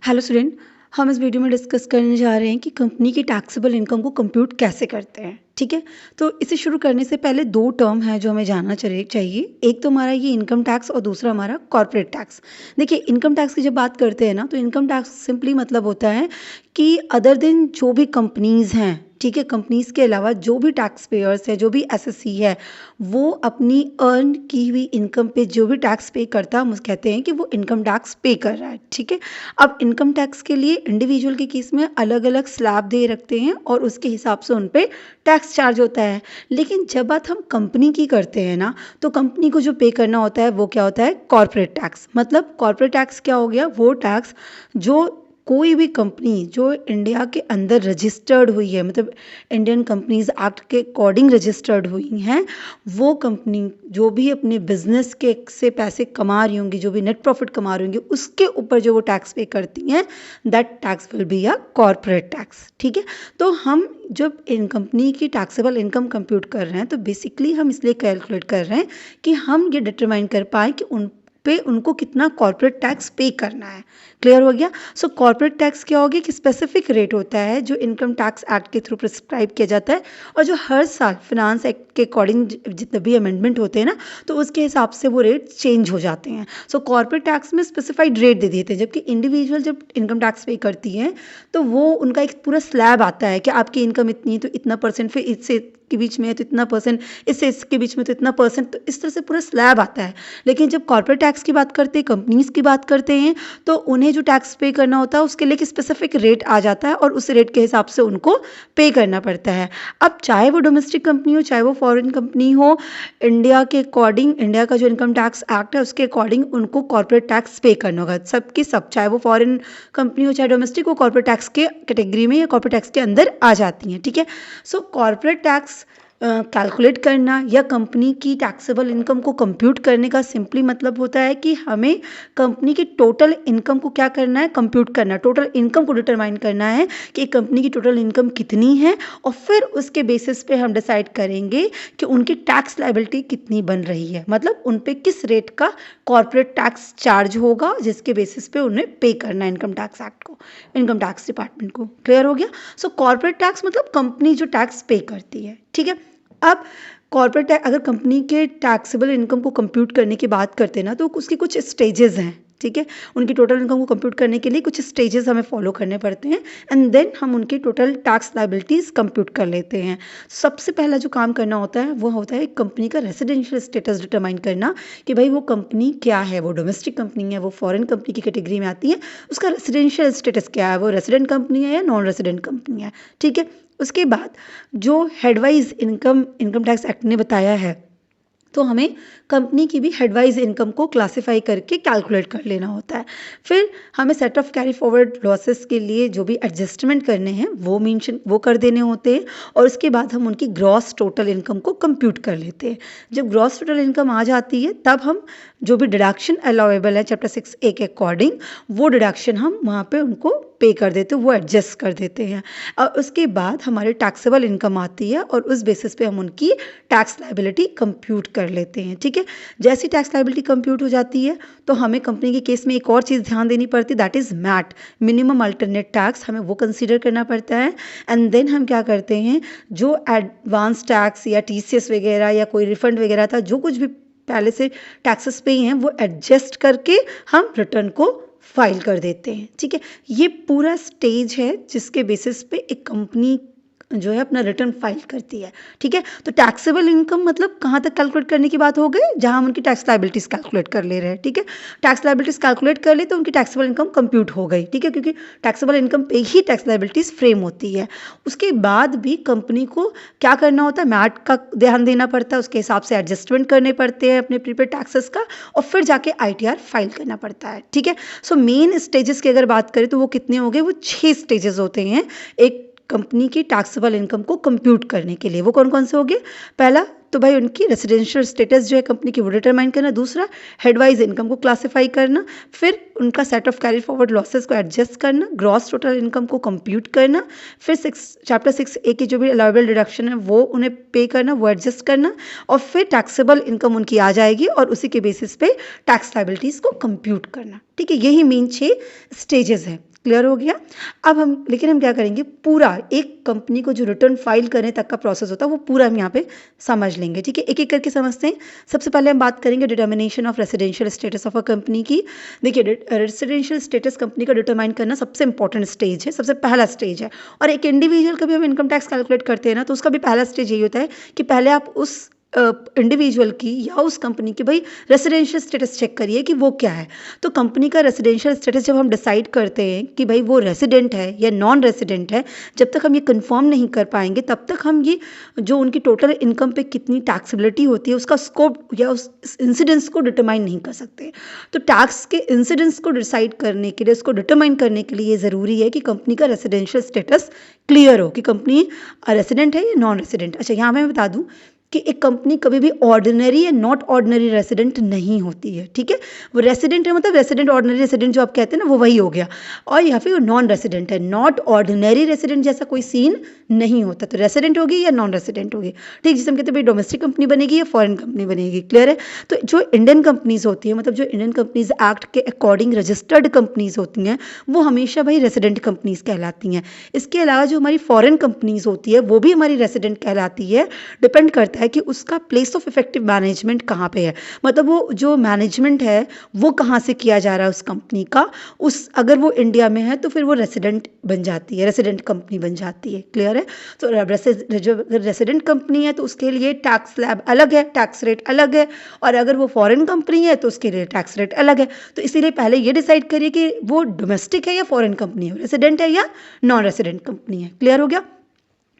Hello student. हम इस video में डिस्कस करने जा रहे हैं कि कंपनी की टैक्सेबल इनकम को कंप्यूट कैसे करते हैं। ठीक है, तो इसे शुरू करने से पहले दो टर्म है जो हमें जानना चाहिए। एक तो हमारा ये इनकम टैक्स और दूसरा हमारा कॉर्पोरेट टैक्स। देखिए, इनकम टैक्स की जब बात करते हैं ना, तो इनकम टैक्स सिंपली मतलब होता है कि अदर देन जो भी कंपनीज हैं, ठीक है, कंपनीज के अलावा जो भी टैक्स पेयर्स है, जो भी एसएससी है, वो अपनी अर्न की हुई इनकम पे जो भी टैक्स पे करता है, हम उसको कहते हैं कि वो इनकम टैक्स पे कर रहा है। ठीक है, अब इनकम टैक्स के लिए इंडिविजुअल के केस में अलग अलग स्लैब दे रखते हैं और उसके हिसाब से उन पे टैक्स चार्ज होता है। लेकिन जब बात हम कंपनी की करते हैं ना, तो कंपनी को जो पे करना होता है वो क्या होता है? Corporate tax. मतलब कॉर्पोरेट टैक्स क्या हो गया? वो टैक्स जो कोई भी कंपनी जो इंडिया के अंदर रजिस्टर्ड हुई है, मतलब इंडियन कंपनीज एक्ट के अकॉर्डिंग रजिस्टर्ड हुई हैं, वो कंपनी जो भी अपने बिजनेस के से पैसे कमा रही होंगी, जो भी नेट प्रॉफिट कमा रही होंगी, उसके ऊपर जो वो टैक्स पे करती हैं, that tax will be a corporate tax. ठीक है, तो हम जब इन कंपनी की टैक्सेबल इनकम कंप्यूट कर रहे हैं, तो बेसिकली हम इसलिए कैलकुलेट कर रहे हैं कि हम ये डिटरमाइन कर पाए कि उन पे उनको कितना कॉर्पोरेट टैक्स पे करना है। क्लियर हो गया? सो कॉर्पोरेट टैक्स क्या होगी कि स्पेसिफिक रेट होता है जो इनकम टैक्स एक्ट के थ्रू प्रिस्क्राइब किया जाता है और जो हर साल फिनांस एक्ट के अकॉर्डिंग जितने भी अमेंडमेंट होते हैं ना, तो उसके हिसाब से वो रेट चेंज हो जाते हैं। सो कॉर्पोरेट टैक्स में स्पेसिफाइड रेट दे देते हैं, जबकि इंडिविजुअल जब इनकम टैक्स पे करती हैं तो वो उनका एक पूरा स्लैब आता है कि आपकी इनकम इतनी है तो इतना परसेंट, फिर इससे के बीच में है तो इतना परसेंट, इससे इसके बीच में तो इतना परसेंट, तो इस तरह से पूरा स्लैब आता है। लेकिन जब कॉर्पोरेट टैक्स की बात करते हैं, कंपनीज की बात करते हैं, तो उन्हें जो टैक्स पे करना होता है उसके लिए एक स्पेसिफिक रेट आ जाता है और उस रेट के हिसाब से उनको पे करना पड़ता है। अब चाहे वो डोमेस्टिक कंपनी हो, चाहे वो फॉरेन कंपनी हो, इंडिया के अकॉर्डिंग, इंडिया का जो इनकम टैक्स एक्ट है उसके अकॉर्डिंग उनको कॉर्पोरेट टैक्स पे करना होगा। सबकी सब, चाहे वो फॉरेन कंपनी हो चाहे डोमेस्टिक, वो कॉर्पोरेट टैक्स के कैटेगरी में या कॉर्पोरेट टैक्स के अंदर आ जाती हैं। ठीक है, सो कॉर्पोरेट टैक्स कैलकुलेट करना या कंपनी की टैक्सेबल इनकम को कंप्यूट करने का सिंपली मतलब होता है कि हमें कंपनी की टोटल इनकम को क्या करना है? कंप्यूट करना, टोटल इनकम को डिटरमाइन करना है कि कंपनी की टोटल इनकम कितनी है, और फिर उसके बेसिस पे हम डिसाइड करेंगे कि उनकी टैक्स लायबिलिटी कितनी बन रही है, मतलब उन पे किस रेट का कॉर्पोरेट टैक्स चार्ज होगा जिसके बेसिस पे उन्हें पे करना है इनकम टैक्स एक्ट को, इनकम टैक्स डिपार्टमेंट को। क्लियर हो गया? सो कॉर्पोरेट टैक्स मतलब कंपनी जो टैक्स पे करती है। ठीक है, अब कॉर्पोरेट टैक्स, अगर कंपनी के टैक्सेबल इनकम को कंप्यूट करने की बात करते हैं ना, तो उसकी कुछ स्टेजेस हैं। ठीक है, उनकी टोटल इनकम को कंप्यूट करने के लिए कुछ स्टेजेस हमें फॉलो करने पड़ते हैं एंड देन हम उनकी टोटल टैक्स लायबिलिटीज़ कंप्यूट कर लेते हैं। सबसे पहला जो काम करना होता है वो होता है कंपनी का रेजिडेंशियल स्टेटस डिटरमाइन करना कि भाई वो कंपनी क्या है, वो डोमेस्टिक कंपनी है, वो फॉरेन कंपनी की कैटेगरी में आती है, उसका रेजिडेंशियल स्टेटस क्या है, वो रेजिडेंट कंपनी है या नॉन रेजिडेंट कंपनी है। ठीक है, उसके बाद जो हेडवाइज इनकम टैक्स एक्ट ने बताया है, तो हमें कंपनी की भी हेडवाइज इनकम को क्लासिफाई करके कैलकुलेट कर लेना होता है। फिर हमें set of carry forward losses के लिए जो भी एडजस्टमेंट करने हैं वो कर देने होते हैं, और उसके बाद हम उनकी ग्रॉस टोटल इनकम को कंप्यूट कर लेते हैं। जब ग्रॉस टोटल इनकम आ जाती है तब हम जो भी डिडक्शन अलाउेबल है चैप्टर 6A के अकॉर्डिंग, वो डिडक्शन हम वहाँ पे उनको पे कर देते हैं, वो एडजस्ट कर देते हैं, और उसके बाद हमारी टैक्सेबल इनकम आती है और उस बेसिस पे हम उनकी टैक्स लायबिलिटी कंप्यूट कर लेते हैं। ठीक है, जैसी टैक्स लायबिलिटी कंप्यूट हो जाती है तो हमें कंपनी के केस में एक और चीज़ ध्यान देनी पड़ती है, that is MAT, minimum alternate tax, हमें वो कंसीडर करना पड़ता है। एंड देन हम क्या करते हैं, जो एडवांस टैक्स या TCS वगैरह या कोई रिफंड वगैरह था, जो कुछ भी पहले से टैक्सेस पे हैं, वो एडजस्ट करके हम रिटर्न को फाइल कर देते हैं। ठीक है, ये पूरा स्टेज है जिसके बेसिस पे एक कंपनी जो है अपना रिटर्न फाइल करती है। ठीक है, तो टैक्सेबल इनकम मतलब कहाँ तक कैलकुलेट करने की बात हो गई, जहाँ हम उनकी टैक्स लायबिलिटीज कैलकुलेट कर ले रहे हैं। ठीक है, टैक्स लायबिलिटीज कैलकुलेट कर ले तो उनकी टैक्सेबल इनकम कंप्यूट हो गई। ठीक है, क्योंकि टैक्सेबल इनकम पे ही टैक्स लायबिलिटीज फ्रेम होती है। उसके बाद भी कंपनी को क्या करना होता है, मैट का ध्यान देना पड़ता है, उसके हिसाब से एडजस्टमेंट करने पड़ते हैं अपने प्रीपेड टैक्सेस का, और फिर जाके ITR फाइल करना पड़ता है। ठीक है, सो मेन स्टेजेस की अगर बात करें तो वो कितने हो गए, वो 6 स्टेजेस होते हैं एक कंपनी की टैक्सेबल इनकम को कंप्यूट करने के लिए। वो कौन कौन से हो गए? पहला तो भाई उनकी रेसिडेंशियल स्टेटस जो है कंपनी की वो डिटरमाइन करना, दूसरा हेडवाइज इनकम को क्लासीफाई करना, फिर उनका set of carry forward losses को एडजस्ट करना, ग्रॉस टोटल इनकम को कंप्यूट करना, फिर चैप्टर 6A की जो भी अलाउेबल डिडक्शन है वो उन्हें पे करना, वो एडजस्ट करना, और फिर टैक्सेबल इनकम उनकी आ जाएगी और उसी के बेसिस पे टैक्स लायबिलिटीज़ को कंप्यूट करना। ठीक है, यही मेन 6 स्टेजेस है। क्लियर हो गया? अब हम क्या करेंगे, पूरा एक कंपनी को जो रिटर्न फाइल करने तक का प्रोसेस होता है वो पूरा हम यहाँ पे समझ लेंगे। ठीक है, एक एक करके समझते हैं। सबसे पहले हम बात करेंगे determination of residential status of a company की। देखिए, रेसिडेंशियल स्टेटस कंपनी का डिटरमाइन करना सबसे इंपॉर्टेंट स्टेज है, सबसे पहला स्टेज है। और एक इंडिविजुअल का भी हम इनकम टैक्स कैलकुलेट करते हैं ना, तो उसका भी पहला स्टेज यही होता है कि पहले आप उस इंडिविजुअल की या उस कंपनी की भाई रेसिडेंशियल स्टेटस चेक करिए कि वो क्या है। तो कंपनी का रेसिडेंशियल स्टेटस जब हम डिसाइड करते हैं कि भाई वो रेसिडेंट है या नॉन रेसिडेंट है, जब तक हम ये कंफर्म नहीं कर पाएंगे तब तक हम ये जो उनकी टोटल इनकम पे कितनी टैक्सेबिलिटी होती है उसका स्कोप या उस इंसिडेंस को डिटरमाइन नहीं कर सकते। तो टैक्स के इंसिडेंस को डिसाइड करने के लिए, उसको डिटरमाइन करने के लिए ये ज़रूरी है कि कंपनी का रेसिडेंशियल स्टेटस क्लियर हो कि कंपनी रेसिडेंट है या नॉन रेसिडेंट। अच्छा, यहाँ मैं बता दूँ कि एक कंपनी कभी भी ऑर्डिनरी या नॉट ऑर्डिनरी रेसिडेंट नहीं होती है। ठीक है, वो रेसिडेंट है, मतलब रेसिडेंट ऑर्डिनरी रेसिडेंट जो आप कहते हैं ना, वो वही हो गया। और या फिर वो नॉन रेसिडेंट है, नॉट ऑर्डिनरी रेसिडेंट जैसा कोई सीन नहीं होता। तो रेसिडेंट होगी या नॉन रेसिडेंट होगी। ठीक, जिसे हम कहते हैं भाई डोमेस्टिक कंपनी बनेगी या फॉरेन कंपनी बनेगी। क्लियर है? तो जो इंडियन कंपनीज होती हैं, मतलब जो इंडियन कंपनीज एक्ट के अकॉर्डिंग रजिस्टर्ड कंपनीज होती हैं, वो हमेशा भाई रेसिडेंट कंपनीज कहलाती हैं। इसके अलावा जो हमारी फॉरेन कंपनीज होती है वो भी हमारी रेसिडेंट कहलाती है। डिपेंड करता है कि उसका प्लेस ऑफ इफेक्टिव मैनेजमेंट कहाँ पे है, मतलब वो जो मैनेजमेंट है वो कहाँ से किया जा रहा है उस कंपनी का। उस अगर वो इंडिया में है तो फिर वो रेसिडेंट बन जाती है, रेसिडेंट कंपनी बन जाती है। क्लियर है? तो अगर रेसिडेंट कंपनी है तो उसके लिए टैक्स स्लैब अलग है, टैक्स रेट अलग है, और अगर वो फॉरेन कंपनी है तो उसके लिए टैक्स रेट अलग है। तो इसीलिए पहले ये डिसाइड करिए कि वो डोमेस्टिक है या फॉरेन कंपनी है, रेसिडेंट है या नॉन रेसिडेंट कंपनी है। क्लियर हो गया?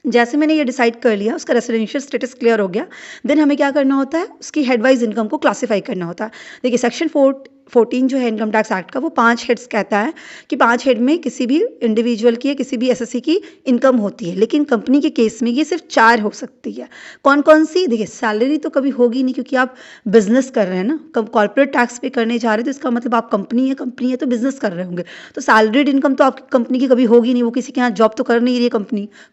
जैसे मैंने ये डिसाइड कर लिया, उसका रेसिडेंशियल स्टेटस क्लियर हो गया, देन हमें क्या करना होता है, उसकी हेडवाइज इनकम को क्लासीफाई करना होता है। देखिए, सेक्शन 14 जो है इनकम टैक्स एक्ट का, वो 5 हेड्स कहता है कि 5 हेड में किसी भी इंडिविजुअल की या किसी भी एसएससी की इनकम होती है, लेकिन कंपनी के केस में ये सिर्फ 4 हो सकती है। कौन कौन सी? देखिए, सैलरी तो कभी होगी नहीं क्योंकि आप बिजनेस कर रहे हैं ना, कॉर्पोरेट टैक्स पे करने जा रहे हैं, तो इसका मतलब आप कंपनी है तो बिजनेस कर रहे होंगे। तो सैलरीड इनकम तो आपकी कंपनी की कभी होगी नहीं, वो किसी के यहाँ जॉब तो कर नहीं रही है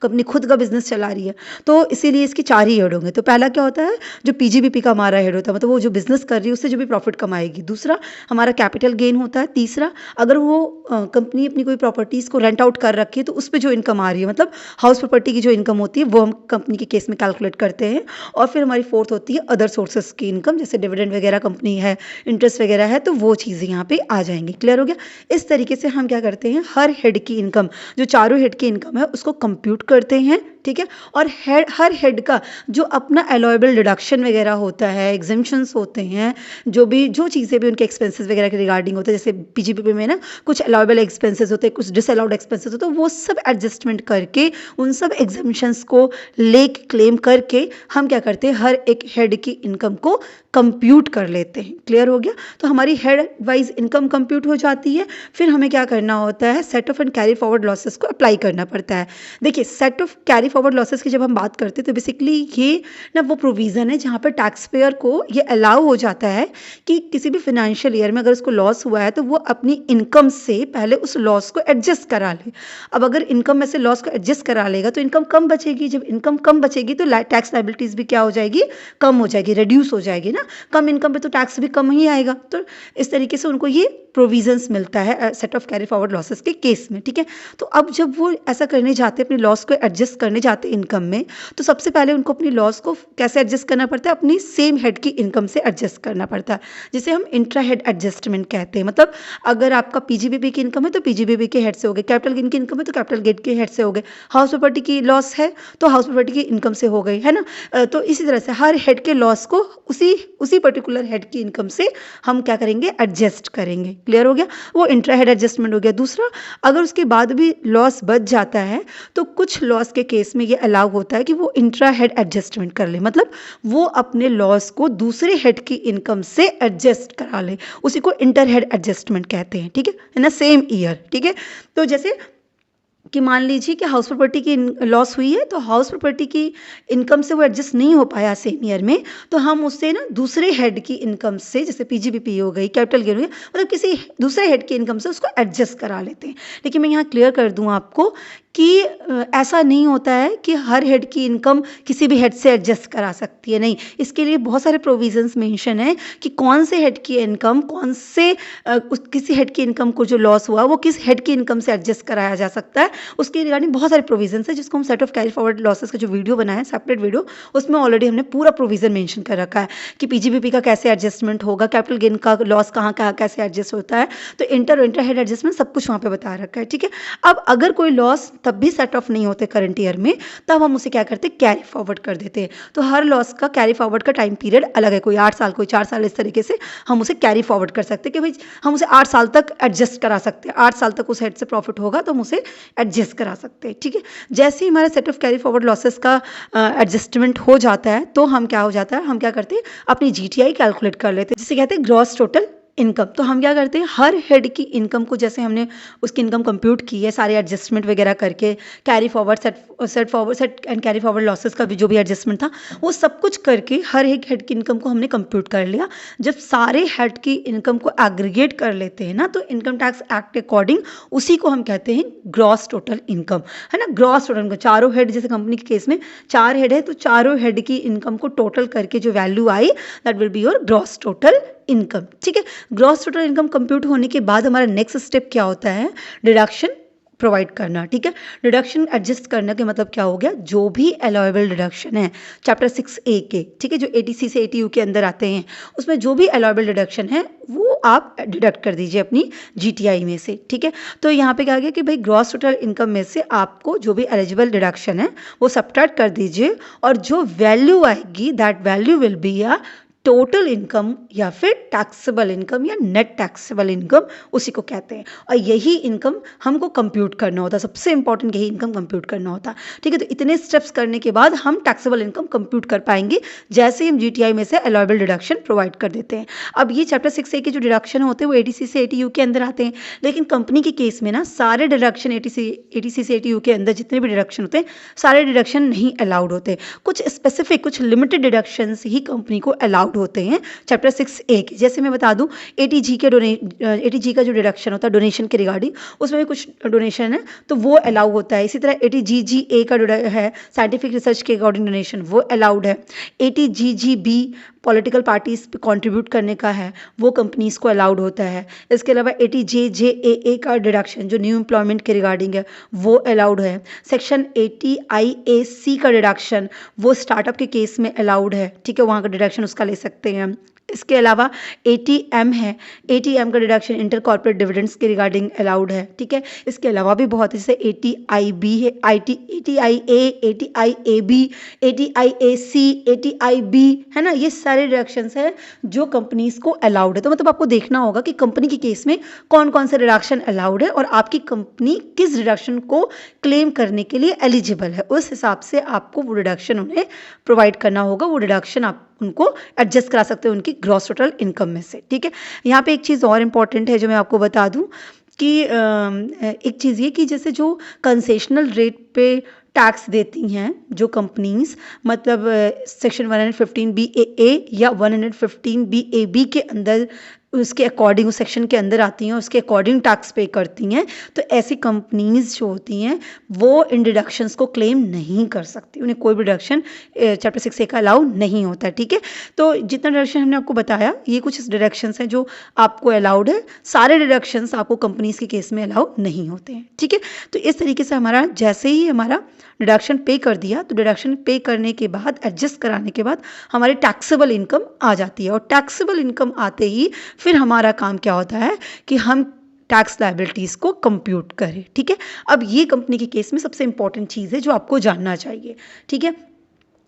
कंपनी खुद का बिजनेस चला रही है। तो इसीलिए इसकी 4 ही हेड होंगे। तो पहला क्या होता है, जो पीजीबीपी का हमारा हेड होता है, मतलब वो जो बिजनेस कर रही है उससे जो भी प्रॉफिट कमाएगी। दूसरा हमारा कैपिटल गेन होता है। तीसरा, अगर वो कंपनी अपनी कोई प्रॉपर्टीज़ को रेंट आउट कर रखी है तो उस पर जो इनकम आ रही है, मतलब हाउस प्रॉपर्टी की जो इनकम होती है वो हम कंपनी के केस में कैलकुलेट करते हैं। और फिर हमारी फोर्थ होती है अदर सोर्सेस की इनकम, जैसे डिविडेंड वगैरह कंपनी है, इंटरेस्ट वगैरह है, तो वो चीज़ें यहाँ पे आ जाएंगी। क्लियर हो गया? इस तरीके से हम क्या करते हैं, हर हेड की इनकम, जो चारों हेड की इनकम है उसको कंप्यूट करते हैं। ठीक है, और हर हेड का जो अपना अलाउएबल डिडक्शन वगैरह होता है, एग्जेम्पशंस होते हैं, जो चीज़ें भी उनके एक्सपेंसेस वगैरह के रिगार्डिंग होता है, जैसे पीजीबीपी में ना कुछ अलाउएबल एक्सपेंसेस होते हैं, कुछ डिसअलाउड एक्सपेंसेस होते हैं, तो वो सब एडजस्टमेंट करके उन सब एग्जेम्पशंस को लेके क्लेम करके हम क्या करते हैं, हर एक हेड की इनकम को कंप्यूट कर लेते हैं। क्लियर हो गया? तो हमारी हेड वाइज इनकम कंप्यूट हो जाती है। फिर हमें क्या करना होता है, set of and carry forward losses को अप्लाई करना पड़ता है। देखिए, set of carry forward losses की जब हम बात करते हैं तो बेसिकली ये ना वो प्रोविज़न है जहाँ पर टैक्स पेयर को ये अलाउ हो जाता है कि किसी भी फाइनेंशियल ईयर में अगर उसको लॉस हुआ है तो वो अपनी इनकम से पहले उस लॉस को एडजस्ट करा ले। अब अगर इनकम में से लॉस को एडजस्ट करा लेगा तो इनकम कम बचेगी, जब इनकम कम बचेगी तो टैक्स लायबिलिटीज़ भी क्या हो जाएगी, कम हो जाएगी, रिड्यूस हो जाएगी ना। कम इनकम पे तो टैक्स भी कम ही आएगा। तो इस तरीके से उनको ये प्रोविजंस मिलता है set of carry forward losses के केस में। ठीक है, तो अब जब वो ऐसा करने जाते हैं, अपनी लॉस को एडजस्ट करने जाते हैं इनकम में, तो सबसे पहले उनको अपनी लॉस को कैसे एडजस्ट करना पड़ता है, अपनी सेम हेड की इनकम से एडजस्ट करना पड़ता है, जिसे हम इंट्रा हेड एडजस्टमेंट कहते हैं। मतलब अगर आपका पीजीबीपी की इनकम है तो पीजीबीपी के हेड से हो गए, कैपिटल गेन की इनकम है तो कैपिटल गेन के हेड से हो गए, हाउस प्रॉपर्टी की लॉस है तो हाउस प्रॉपर्टी की इनकम से हो गई, है ना। तो इसी तरह से हर हेड के लॉस को उसी पर्टिकुलर हेड की इनकम से हम क्या करेंगे, एडजस्ट करेंगे। क्लियर हो गया? वो इंट्रा हेड एडजस्टमेंट हो गया। दूसरा, अगर उसके बाद भी लॉस बच जाता है तो कुछ लॉस के केस में ये अलाउ होता है कि वो इंट्रा हेड एडजस्टमेंट कर ले, मतलब वो अपने लॉस को दूसरे हेड की इनकम से एडजस्ट करा ले, उसी को इंटर हेड एडजस्टमेंट कहते हैं। ठीक है ना, सेम ईयर। ठीक है, तो जैसे कि मान लीजिए कि हाउस प्रॉपर्टी की लॉस हुई है, तो हाउस प्रॉपर्टी की इनकम से वो एडजस्ट नहीं हो पाया सेम ईयर में, तो हम उससे ना दूसरे हेड की इनकम से, जैसे पीजीबीपी हो गई, कैपिटल गेन हो गई, मतलब किसी दूसरे हेड की इनकम से उसको एडजस्ट करा लेते हैं। लेकिन मैं यहाँ क्लियर कर दूँ आपको कि ऐसा नहीं होता है कि हर हेड की इनकम किसी भी हेड से एडजस्ट करा सकती है, नहीं। इसके लिए बहुत सारे प्रोविजंस मेंशन है कि कौन से हेड की इनकम, कौन से किसी हेड की इनकम को जो लॉस हुआ वो किस हेड की इनकम से एडजस्ट कराया जा सकता है, उसके रिगार्डिंग बहुत सारे प्रोविजंस है, जिसको हम set of carry forward losses का जो वीडियो बनाया है, सेपरेट वीडियो, उसमें ऑलरेडी हमने पूरा प्रोविजन मेंशन कर रखा है कि पीजीबीपी का कैसे एडजस्टमेंट होगा, कैपिटल गेन का लॉस कहाँ कहाँ कैसे एडजस्ट होता है, तो इंटर हेड एडजस्टमेंट सब कुछ वहाँ पे बता रखा है, ठीक है। अब अगर कोई लॉस तब भी सेट ऑफ नहीं होते करंट ईयर में, तब हम उसे क्या करते हैं, कैरी फॉरवर्ड कर देते हैं। तो हर लॉस का कैरी फॉरवर्ड का टाइम पीरियड अलग है, कोई 8 साल, कोई 4 साल, इस तरीके से हम उसे कैरी फॉरवर्ड कर सकते हैं कि भाई हम उसे 8 साल तक एडजस्ट करा सकते हैं, 8 साल तक उस हेड से प्रॉफिट होगा तो हम उसे एडजस्ट करा सकते हैं, ठीक है। जैसे ही हमारा set of carry forward losses का एडजस्टमेंट हो जाता है, तो हम क्या हो जाता है, हम क्या करते हैं, अपनी जीटीआई कैलकुलेट कर लेते हैं, जिसे कहते हैं ग्रॉस टोटल इनकम। तो हम क्या करते हैं, हर हेड की इनकम को, जैसे हमने उसकी इनकम कंप्यूट की है सारे एडजस्टमेंट वगैरह करके, carry forward, set and carry forward losses का भी जो भी एडजस्टमेंट था, वो सब कुछ करके हर एक हेड की इनकम को हमने कंप्यूट कर लिया। जब सारे हेड की इनकम को एग्रीगेट कर लेते हैं ना, तो इनकम टैक्स एक्ट के अकॉर्डिंग उसी को हम कहते हैं ग्रॉस टोटल इनकम, है ना। ग्रॉस टोटल इनकम, चारों हेड, जैसे कंपनी के केस में 4 हेड है, तो चारों हेड की इनकम को टोटल करके जो value I, that will be your gross total income, ठीक है। ग्रॉस टोटल इनकम कंप्यूट होने के बाद हमारा नेक्स्ट स्टेप क्या होता है, डिडक्शन प्रोवाइड करना, ठीक है। डिडक्शन एडजस्ट करने के मतलब क्या हो गया, जो भी अलाउएबल डिडक्शन है चैप्टर 6A के, ठीक है, जो ATC से ATU के अंदर आते हैं, उसमें जो भी अलाउएबल डिडक्शन है वो आप डिडक्ट कर दीजिए अपनी GTI में से, ठीक है। तो यहाँ पे क्या गया कि भाई ग्रॉस टोटल इनकम में से आपको जो भी एलिजिबल डिडक्शन है वो सब्ट्रैक्ट कर दीजिए, और जो वैल्यू आएगी that value will be a total income या फिर टैक्सेबल इनकम या नेट टैक्सेबल इनकम, उसी को कहते हैं। और यही इनकम हमको कंप्यूट करना होता है, सबसे इंपॉर्टेंट यही इनकम कंप्यूट करना होता है, ठीक है। तो इतने स्टेप्स करने के बाद हम टैक्सेबल इनकम कंप्यूट कर पाएंगे, जैसे ही हम GTI में से अलाउएबल डिडक्शन प्रोवाइड कर देते हैं। अब ये चैप्टर 6A के जो डिडक्शन होते हैं वो ATC से ATU के अंदर आते हैं, लेकिन कंपनी के केस में ना सारे डिडक्शन ATC से ATU के अंदर जितने भी डिडक्शन होते हैं, सारे डिडक्शन नहीं अलाउड होते। कुछ स्पेसिफिक, कुछ लिमिटेड डिडक्शन ही कंपनी को अलाउड होते हैं चैप्टर 6A के। जैसे मैं बता दूं, ATG का जो डिडक्शन होता है डोनेशन के रिगार्डिंग, उसमें भी कुछ डोनेशन है तो वो अलाउ होता है। इसी तरह ATGGA का है साइंटिफिक रिसर्च के अकॉर्डिंग डोनेशन, वो अलाउड है। ATGGB पॉलिटिकल पार्टीज कंट्रीब्यूट करने का है, वो कंपनीज को अलाउड होता है। इसके अलावा ATJJAA का डिडक्शन जो न्यू एम्प्लॉयमेंट के रिगार्डिंग है वो अलाउड है। सेक्शन 80IAC का डिडक्शन वो स्टार्टअप के केस में अलाउड है, ठीक है, वहाँ का डिडक्शन उसका ले सकते हैं हम। इसके अलावा ATM है, ATM का डिडक्शन इंटर कॉर्पोरेट डिविडेंड्स के रिगार्डिंग अलाउड है, ठीक है। इसके अलावा भी बहुत है, जैसे ATIB है, ATIA, ATIAB, ATIAC, ATIB, है ना, ये सारे डिडक्शंस हैं जो कंपनीज को अलाउड है। तो मतलब आपको देखना होगा कि कंपनी के केस में कौन कौन से डिडक्शन अलाउड है और आपकी कंपनी किस डिडक्शन को क्लेम करने के लिए एलिजिबल है, उस हिसाब से आपको वो डिडक्शन उन्हें प्रोवाइड करना होगा। वो डिडक्शन आप उनको एडजस्ट करा सकते हैं उनकी ग्रॉस टोटल इनकम में से, ठीक है। यहाँ पे एक चीज़ और इम्पॉर्टेंट है जो मैं आपको बता दूं कि एक चीज़ ये कि जैसे जो कंसेशनल रेट पे टैक्स देती हैं जो कंपनीज, मतलब सेक्शन 115BAA या 115BAB के अंदर, उसके अकॉर्डिंग, उस सेक्शन के अंदर आती हैं, उसके अकॉर्डिंग टैक्स पे करती हैं, तो ऐसी कंपनीज जो होती हैं वो इन डिडक्शंस को क्लेम नहीं कर सकती, उन्हें कोई भी डिडक्शन चैप्टर 6A का अलाउ नहीं होता है, ठीक है। तो जितना डिडक्शन हमने आपको बताया, ये कुछ डिडक्शंस हैं जो आपको अलाउड है, सारे डिडक्शंस आपको कंपनीज के केस में अलाउ नहीं होते हैं, ठीक है। तो इस तरीके से हमारा, जैसे ही हमारा डिडक्शन पे कर दिया, तो डिडक्शन पे करने के बाद, एडजस्ट कराने के बाद हमारी टैक्सेबल इनकम आ जाती है, और टैक्सेबल इनकम आते ही फिर हमारा काम क्या होता है कि हम टैक्स लायबिलिटीज़ को कंप्यूट करें, ठीक है। अब ये कंपनी के केस में सबसे इंपॉर्टेंट चीज़ है जो आपको जानना चाहिए, ठीक है।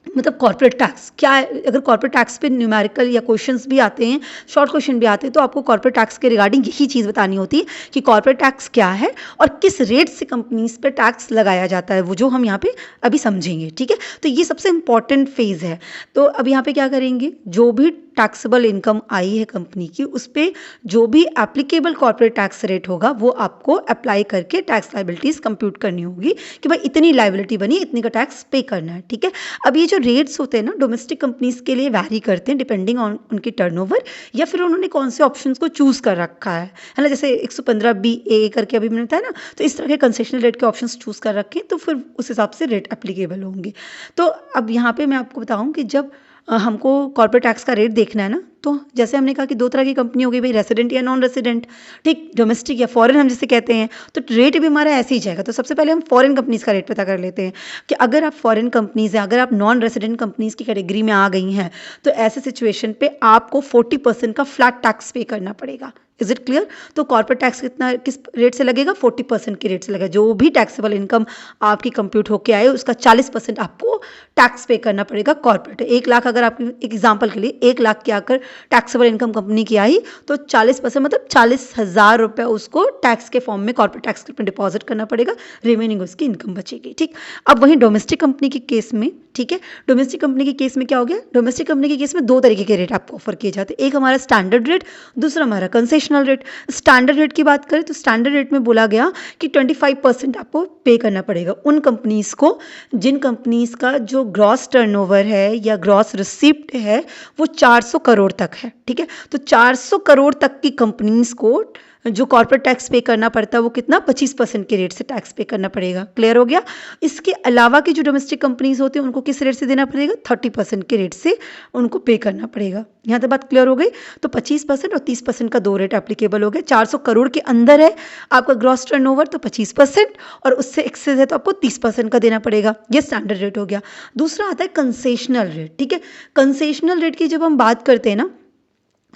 मतलब कॉर्पोरेट टैक्स क्या है, अगर कॉर्पोरेट टैक्स पे न्यूमेरिकल या क्वेश्चंस भी आते हैं, शॉर्ट क्वेश्चन भी आते हैं, तो आपको कॉर्पोरेट टैक्स के रिगार्डिंग यही चीज़ बतानी होती है कि कॉर्पोरेट टैक्स क्या है और किस रेट से कंपनीज पे टैक्स लगाया जाता है, वो जो हम यहाँ पे अभी समझेंगे। ठीक है, तो ये सबसे इंपॉर्टेंट फेज़ है। तो अब यहाँ पे क्या करेंगे, जो भी टैक्सेबल इनकम आई है कंपनी की, उस पर जो भी एप्लीकेबल कॉर्पोरेट टैक्स रेट होगा वो आपको अप्लाई करके टैक्स लाइबिलिटीज़ कंप्यूट करनी होगी कि भाई इतनी लाइबिलिटी बनी, इतनी का टैक्स पे करना है। ठीक है, अब ये जो रेट्स होते हैं ना डोमेस्टिक कंपनीज के लिए वैरी करते हैं डिपेंडिंग ऑन उनकी टर्नओवर या फिर उन्होंने कौन से ऑप्शंस को चूज़ कर रखा है ना। जैसे 115BA करके अभी मैंने बताया ना, तो इस तरह के कंसेशनल रेट के ऑप्शंस चूज़ कर रखे हैं, तो फिर उस हिसाब से रेट एप्लीकेबल होंगे। तो अब यहाँ पे मैं आपको बताऊँ कि जब हमको कॉर्पोरेट टैक्स का रेट देखना है ना, तो जैसे हमने कहा कि दो तरह की कंपनी हो गई भाई, रेसिडेंट या नॉन रेसिडेंट। ठीक, डोमेस्टिक या फॉरेन हम जिसे कहते हैं, तो रेट भी हमारा ऐसे ही जाएगा। तो सबसे पहले हम फॉरेन कंपनीज का रेट पता कर लेते हैं कि अगर आप फॉरेन कंपनीज हैं, अगर आप नॉन रेसिडेंट कंपनीज की कैटेगरी में आ गई हैं, तो ऐसे सिचुएशन पे आपको 40% का फ्लैट टैक्स पे करना पड़ेगा। Is it clear? तो कॉर्पोरेट टैक्स कितना, किस रेट से लगेगा? 40% के रेट से लगेगा। जो भी टैक्सेबल इनकम आपकी कंप्यूट होके आए उसका 40% आपको टैक्स पे करना पड़ेगा कॉर्पोरेट। 1 लाख अगर आपकी, एग्जाम्पल के लिए 1 लाख की आकर टैक्सेबल इनकम कंपनी की आई, तो 40% मतलब 40,000 रुपये उसको टैक्स के फॉर्म में कॉर्पोरेट टैक्स में डिपॉजिट करना पड़ेगा, रिमेनिंग उसकी इनकम बचेगी। ठीक, अब वहीं डोमेस्टिक कंपनी के केस में, ठीक है, डोमेस्टिक कंपनी के केस में क्या हो गया, डोमेस्टिक कंपनी के केस में दो तरीके के रेट आपको ऑफर किए जाते हैं। एक हमारा स्टैंडर्ड रेट, दूसरा हमारा कंसेशनल रेट। स्टैंडर्ड रेट की बात करें तो स्टैंडर्ड रेट में बोला गया कि 25% आपको पे करना पड़ेगा उन कंपनीज को जिन कंपनीज का जो ग्रॉस टर्नओवर है या ग्रॉस रिसिप्ट है वो 400 करोड़ तक है। ठीक है, तो 400 करोड़ तक की कंपनीज को जो कॉर्पोरेट टैक्स पे करना पड़ता है वो कितना, 25% के रेट से टैक्स पे करना पड़ेगा। क्लियर हो गया? इसके अलावा की जो डोमेस्टिक कंपनीज होती हैं उनको किस रेट से देना पड़ेगा, 30% के रेट से उनको पे करना पड़ेगा। यहाँ तक बात क्लियर हो गई? तो 25% और 30% का दो रेट एप्लीकेबल हो गए। 400 करोड़ के अंदर है आपका ग्रॉस टर्नओवर तो 25%, और उससे एक्सेस है तो आपको 30% का देना पड़ेगा। ये स्टैंडर्ड रेट हो गया। दूसरा आता है कंसेशनल रेट। ठीक है, कंसेशनल रेट की जब हम बात करते हैं ना,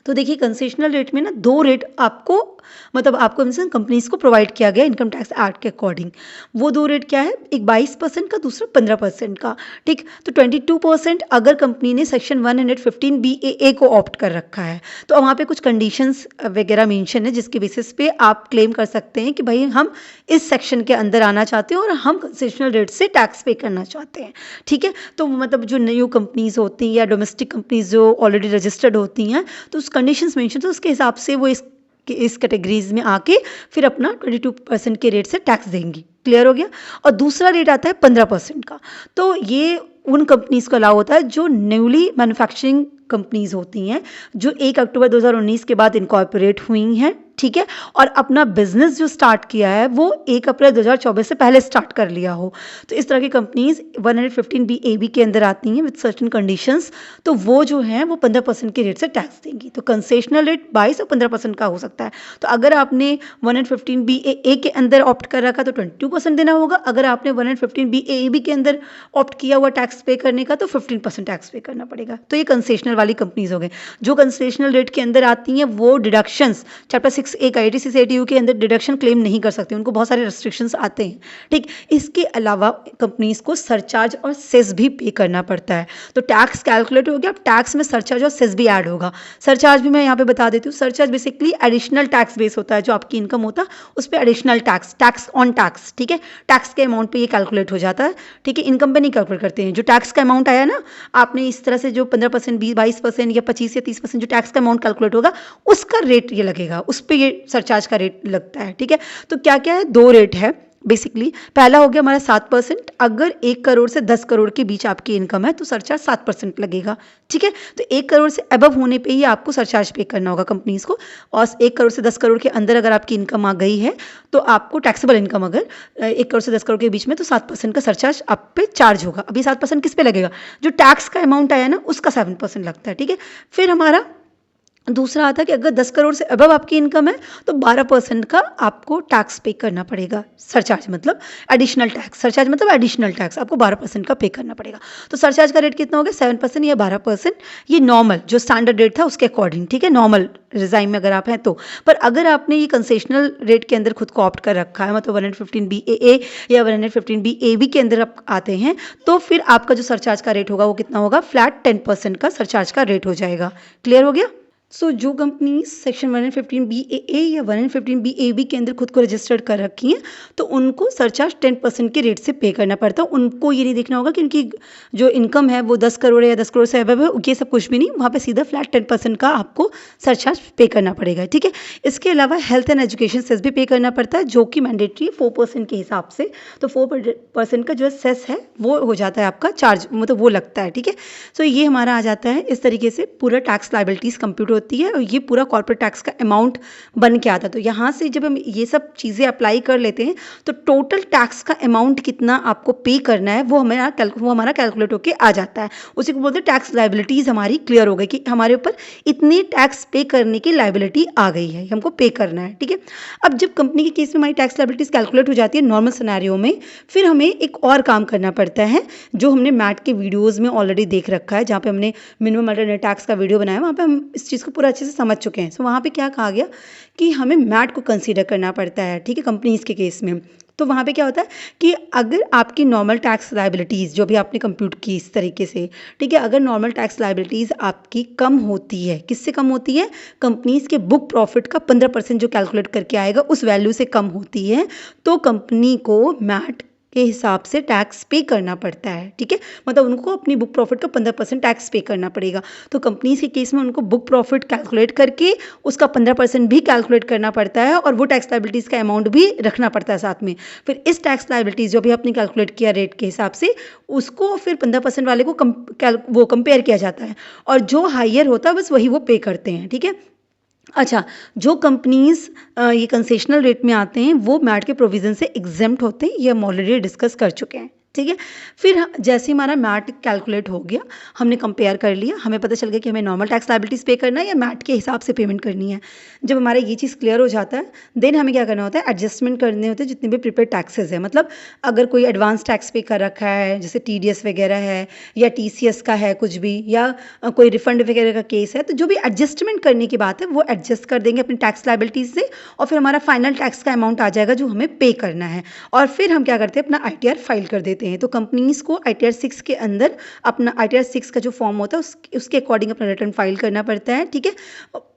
तो देखिए कंसेशनल रेट में ना दो रेट आपको, मतलब आपको कंपनीज को प्रोवाइड किया गया इनकम टैक्स एक्ट के अकॉर्डिंग। वो दो रेट क्या है, एक 22% का, दूसरा 15% का। ठीक, तो 22% अगर कंपनी ने सेक्शन 115BAA को ऑप्ट कर रखा है, तो वहाँ पे कुछ कंडीशंस वगैरह मेंशन है जिसके बेसिस पे आप क्लेम कर सकते हैं कि भाई हम इस सेक्शन के अंदर आना चाहते हैं और हम कंसेशनल रेट से टैक्स पे करना चाहते हैं। ठीक है, तो मतलब जो न्यू कंपनीज होती हैं या डोमेस्टिक कंपनीज जो ऑलरेडी रजिस्टर्ड होती हैं, तो उस कंडीशंस मेंशन, तो उसके हिसाब से वो इस कैटेगरीज में आके फिर अपना 22% के रेट से टैक्स देंगी। क्लियर हो गया? और दूसरा रेट आता है 15% का। तो ये उन कंपनीज को अलाउ होता है जो न्यूली मैन्युफैक्चरिंग कंपनीज होती हैं, जो 1 अक्टूबर 2019 के बाद इनकॉर्पोरेट हुई हैं। ठीक है, और अपना बिजनेस जो स्टार्ट किया है वो 1 अप्रैल 2024 से पहले स्टार्ट कर लिया हो, तो इस तरह की कंपनीज 115BAB के अंदर आती हैं विद सर्टेन कंडीशंस। तो वो जो है वो 15% के रेट से टैक्स देंगी। तो कंसेशनल रेट 22 और 15% का हो सकता है। तो अगर आपने 115BAA के अंदर ऑप्ट कर रखा तो 22% देना होगा। अगर आपने 115BAB के अंदर ऑप्ट किया हुआ टैक्स पे करने का तो 15% टैक्स पे करना पड़ेगा। तो ये कंसेशनल वाली कंपनीज हो गए। जो कंसेशनल रेट के अंदर आती हैं वो डिडक्शंस चैप्टर 6A का 86ATU के अंदर डिडक्शन क्लेम नहीं कर सकते, उनको बहुत सारे रेस्ट्रिक्शंस आते हैं। ठीक, इसके अलावा कंपनीज को सरचार्ज और सेस भी पे करना पड़ता है। तो टैक्स कैलकुलेट हो गया, अब टैक्स में सरचार्ज और सेस भी ऐड होगा। सरचार्ज भी मैं यहाँ पे बता देती हूँ। Surcharge basically additional tax base होता है, जो आपकी इनकम होता है उस पर additional tax, tax on tax. ठीक है, टैक्स के अमाउंट पे ये कैलकुलेट हो जाता है। ठीक है, इनकम पे नहीं कैलकुलेट करते हैं। जो टैक्स का अमाउंट आया ना, आपने इस तरह से जो 15%, 22% या 25 या 30% जो टैक्स का अमाउंट कैलकुलेट होगा उसका रेट ये लगेगा, उस पर ये सरचार्ज का रेट लगता है। ठीक है, तो क्या क्या है, दो रेट है बेसिकली। पहला हो गया हमारा 7%। अगर 1 करोड़ से 10 करोड़ के बीच आपकी इनकम है तो सरचार्ज 7% लगेगा। ठीक है, तो 1 करोड़ से अबव होने पे ही आपको सरचार्ज पे करना होगा कंपनीज को, और 1 करोड़ से 10 करोड़ के अंदर अगर आपकी इनकम आ गई है तो आपको टैक्सेबल इनकम अगर 1 करोड़ से 10 करोड़ के बीच में, तो 7% का सरचार्ज आप पे चार्ज होगा। अभी 7% किस पे लगेगा, जो टैक्स का अमाउंट आया ना उसका 7% लगता है। ठीक है, फिर हमारा दूसरा आता है कि अगर 10 करोड़ से अबव आपकी इनकम है तो 12% का आपको टैक्स पे करना पड़ेगा। सरचार्ज मतलब एडिशनल टैक्स, सरचार्ज मतलब एडिशनल टैक्स आपको 12% का पे करना पड़ेगा। तो सरचार्ज का रेट कितना हो गया? 7% या 12%। ये नॉर्मल जो स्टैंडर्ड रेट था उसके अकॉर्डिंग, ठीक है, नॉर्मल रिजाइम में अगर आप हैं तो। पर अगर आपने ये कंसेशनल रेट के अंदर खुद को ऑप्ट कर रखा है, मतलब 115BAA या 115BAB के अंदर आप आते हैं, तो फिर आपका जो सरचार्ज का रेट होगा वो कितना होगा? फ्लैट 10% का सरचार्ज का रेट हो जाएगा। क्लियर हो गया? जो कंपनी सेक्शन 115BAA या 115BAB के अंदर खुद को रजिस्टर्ड कर रखी हैं, तो उनको सरचार्ज 10% के रेट से पे करना पड़ता है। उनको ये नहीं देखना होगा कि उनकी जो इनकम है वो 10 करोड़ है या 10 करोड़ से अबव है, ये सब कुछ भी नहीं। वहाँ पे सीधा फ्लैट 10% का आपको सरचार्ज पे करना पड़ेगा, ठीक है। इसके अलावा हेल्थ एंड एजुकेशन सेस भी पे करना पड़ता है, जो कि मैंडेटरी 4% के हिसाब से। तो 4% का जो सेस है वो हो जाता है आपका चार्ज, मतलब वो लगता है, ठीक है। सो ये हमारा आ जाता है। इस तरीके से पूरा टैक्स लायबिलिटीज़ कंप्यूट होती है और ये पूरा कॉर्पोरेट टैक्स का अमाउंट बन के आता है। तो यहाँ से जब हम ये सब चीज़ें अप्लाई कर लेते हैं तो टोटल टैक्स का अमाउंट कितना आपको पे करना है वो हमारा कैलकुलेट होके आ जाता है। उसी को बोलते हैं टैक्स लायबिलिटीज़ हमारी क्लियर हो गई कि हमारे ऊपर इतनी टैक्स पे करने की लायबिलिटी आ गई है, हमको पे करना है, ठीक है। अब जब कंपनी के केस में हमारी टैक्स लायबिलिटीज़ कैलकुलेट हो जाती है नॉर्मल सिनेरियो में, फिर हमें एक और काम करना पड़ता है जो हमने मैट के वीडियोज़ में ऑलरेडी देख रखा है, जहाँ पे हमने मिनिमम अल्टरनेट टैक्स का वीडियो बनाया, वहाँ पे हम इस चीज़ को पूरा अच्छे से समझ चुके हैं। सो वहाँ पे क्या कहा गया कि हमें मैट को कंसीडर करना पड़ता है, ठीक है, कंपनीज़ के केस में। तो वहाँ पे क्या होता है कि अगर आपकी नॉर्मल टैक्स लायबिलिटीज़ जो भी आपने कंप्यूट की इस तरीके से, ठीक है, अगर नॉर्मल टैक्स लायबिलिटीज़ आपकी कम होती है, किससे कम होती है? कंपनीज़ के बुक प्रॉफिट का 15% जो कैलकुलेट करके आएगा उस वैल्यू से कम होती है, तो कंपनी को मैट के हिसाब से टैक्स पे करना पड़ता है, ठीक है। मतलब उनको अपनी बुक प्रॉफिट का 15% टैक्स पे करना पड़ेगा। तो कंपनीज के केस में उनको बुक प्रॉफिट कैलकुलेट करके उसका 15% भी कैलकुलेट करना पड़ता है और वो टैक्स लायबिलिटीज़ का अमाउंट भी रखना पड़ता है साथ में। फिर इस टैक्स लायबिलिटीज़ जो भी आपने कैलकुलेट किया रेट के हिसाब से, उसको फिर 15% वाले को वो कंपेयर किया जाता है और जो हाइयर होता है बस वही वो पे करते हैं, ठीक है। अच्छा, जो कंपनीज़ ये कंसेशनल रेट में आते हैं वो मैट के प्रोविज़न से एग्जेम्प्ट होते हैं, ये हम ऑलरेडी डिस्कस कर चुके हैं, ठीक है। फिर जैसे ही हमारा मैट कैलकुलेट हो गया, हमने कंपेयर कर लिया, हमें पता चल गया कि हमें नॉर्मल टैक्स लायबिलिटीज़ पे करना है या मैट के हिसाब से पेमेंट करनी है। जब हमारा ये चीज़ क्लियर हो जाता है, देन हमें क्या करना होता है? एडजस्टमेंट करने होते हैं जितने भी प्रीपेड टैक्सेस है। मतलब अगर कोई एडवांस टैक्स पे कर रखा है, जैसे TDS वगैरह है या TCS का है कुछ भी, या कोई रिफंड वगैरह का केस है, तो जो भी एडजस्टमेंट करने की बात है वो एडजस्ट कर देंगे अपनी टैक्स लायबिलिटीज़ से और फिर हमारा फाइनल टैक्स का अमाउंट आ जाएगा जो हमें पे करना है। और फिर हम क्या करते हैं? अपना ITR फाइल कर देते हैं। तो कंपनीज़ को ITR 6 के अंदर अपना ITR 6 का जो फॉर्म होता है उसके अकॉर्डिंग अपना रिटर्न फाइल करना पड़ता है, ठीक है।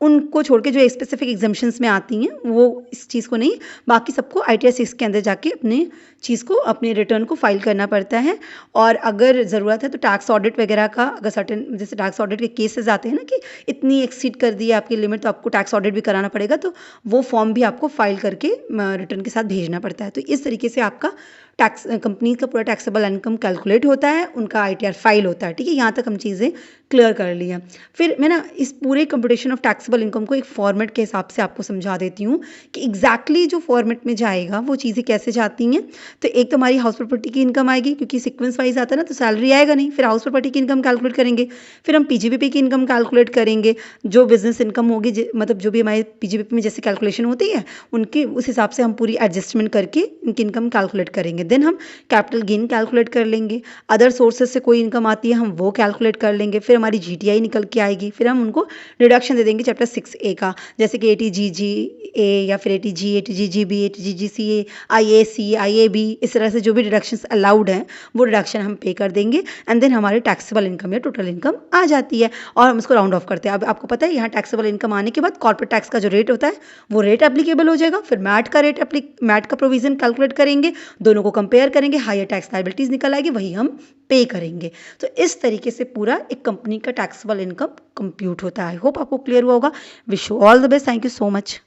उनको छोड़ के जो स्पेसिफिक एग्जम्पशंस में आती हैं वो इस चीज़ को नहीं, बाकी सबको ITR 6 के अंदर जाके अपने चीज़ को, अपने रिटर्न को फाइल करना पड़ता है। और अगर ज़रूरत है तो टैक्स ऑडिट वगैरह का, अगर सर्टेन जैसे टैक्स ऑडिट के केसेस आते हैं ना कि इतनी एक्सीड कर दी है आपकी लिमिट तो आपको टैक्स ऑडिट भी कराना पड़ेगा, तो वो फॉर्म भी आपको फाइल करके रिटर्न के साथ भेजना पड़ता है। तो इस तरीके से आपका टैक्स कंपनी का पूरा टैक्सेबल इनकम कैलकुलेट होता है, उनका ITR फाइल होता है, ठीक है। यहाँ तक हम चीज़ें क्लियर कर ली हैं। फिर मैं ना इस पूरे कंप्यूटेशन ऑफ टैक्सेबल इनकम को एक फॉर्मेट के हिसाब से आपको समझा देती हूँ कि एग्जैक्टली जो फॉर्मेट में जाएगा वो चीज़ें कैसे जाती हैं। तो एक तो हमारी हाउस प्रॉपर्टी की इनकम आएगी, क्योंकि सीक्वेंस वाइज आता है ना, तो सैलरी आएगा नहीं, फिर हाउस प्रॉपर्टी की इनकम कैलकुलेट करेंगे, फिर हम PGBP की इनकम कैलकुलेट करेंगे, जो बिजनेस इनकम होगी, मतलब जो भी हमारे PGBP में जैसे कैलकुलेशन होती है उनकी, उस हिसाब से हम पूरी एडजस्टमेंट करके इनकी इनकम कैलकुलेट करेंगे। देन हम कैपिटल गेन कैलकुलेट कर लेंगे, अदर सोर्सेज से कोई इनकम आती है हम वो कैलकुलेट कर लेंगे, फिर हमारी GTI निकल के आएगी, फिर हम उनको डिडक्शन दे देंगे चैप्टर 6A का, जैसे कि ATGGA या फिर ATG, ATGGB, ATGGCA, IAC, IAB, इस तरह से जो भी डिडक्शंस अलाउड हैं वो डिडक्शन हम पे कर देंगे एंड देन हमारे टैक्सेबल इनकम या टोटल इनकम आ जाती है और हम उसको राउंड ऑफ करते हैं। अब आपको पता है यहाँ टैक्सेबल इनकम आने के बाद कॉर्पोरेट टैक्स का जो रेट होता है वो रेट एप्लीकेबल हो जाएगा, फिर मैट का प्रोविजन कैलकुलेट करेंगे, दोनों को कंपेयर करेंगे, हायर टैक्स लायबिलिटीज निकल आएगी, वही हम पे करेंगे। तो इस तरीके से पूरा एक कंपनी का टैक्सेबल इनकम कंप्यूट होता है। आई होप आपको क्लियर हुआ होगा। Wish you all the best. Thank you so much.